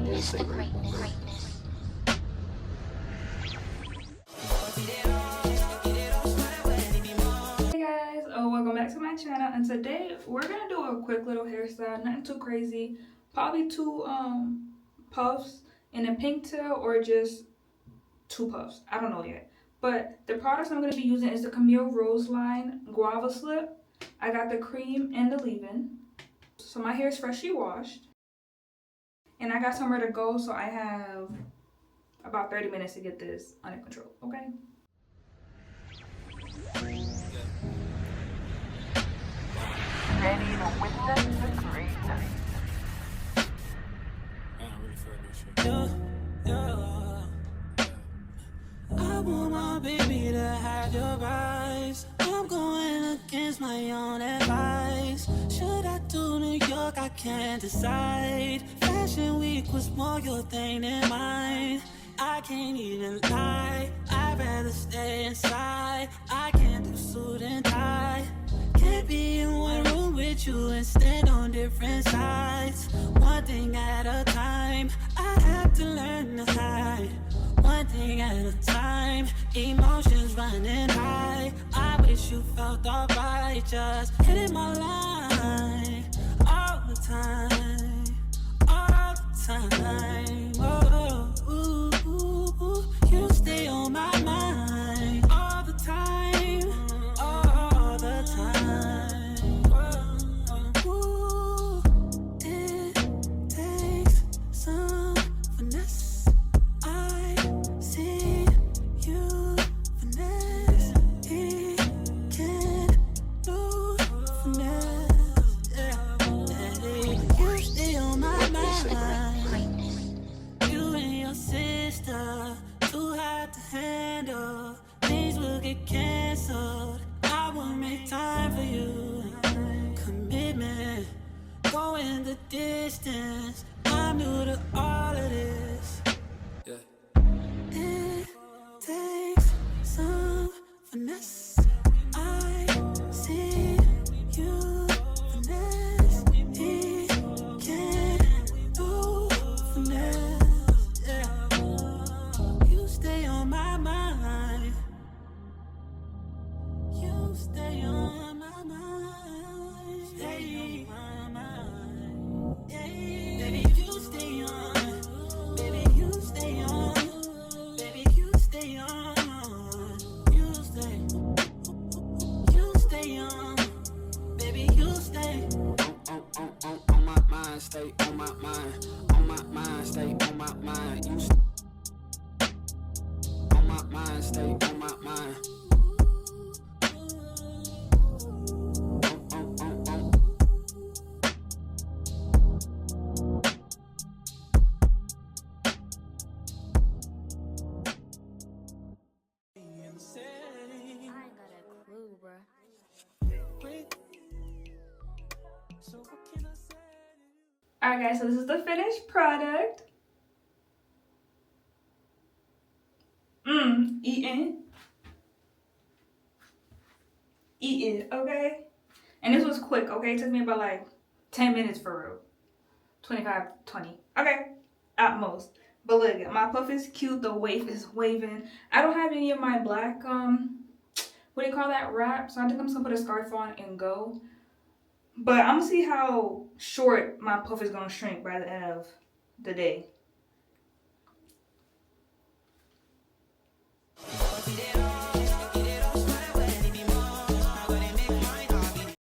greatness. Hey guys, welcome back to my channel, and today we're gonna do a quick little hairstyle, nothing too crazy, probably two puffs in a pigtail or just two puffs, I don't know yet. But the products I'm going to be using is the Camille Rose Line Guava Slip. I got the cream and the leave-in. So my hair is freshly washed. And I got somewhere to go, so I have about 30 minutes to get this under control, okay? Ready to witness the greatness. I want my baby to have your eyes. I'm going against my own advice. Should I do New York? I can't decide. Fashion week was more your thing than mine. I can't even lie, I'd rather stay inside. I can't do suit and tie. Can't be in one room with you and stand on different sides. One thing at a time, I have to learn to hide. One thing at a time, emotions running high. I wish you felt alright, just hitting my line all the time, all the time. Oh, ooh, ooh, ooh. You stay on my mind all the time, all the time. Ooh, it takes some finesse. I see you finesse. He can't lose finesse. Yeah. You stay on my mind. You and your sister too hard to handle. Things will get canceled. I will make time for you. Commitment, going the distance. I'm new to all of this. It takes some finesse. I see you finesse. He can't do finesse. Yeah. You stay on my mind. You stay on my mind. Stay on my mind. Yeah. Baby, you stay on. Baby, you stay on. Baby, you stay on. You stay. You stay on. Baby, you stay. On my mind, stay on my mind. On my mind, stay on my mind. You stay. On my mind, stay on my mind. Alright guys, so this is the finished product. Eating, okay? And this was quick, okay? It took me about like 10 minutes for real. 25, 20. Okay, at most. But look, my puff is cute. The wave is waving. I don't have any of my black, what do you call that, wrap? So I think I'm just gonna put a scarf on and go. But I'm gonna see how short my puff is gonna shrink by the end of the day.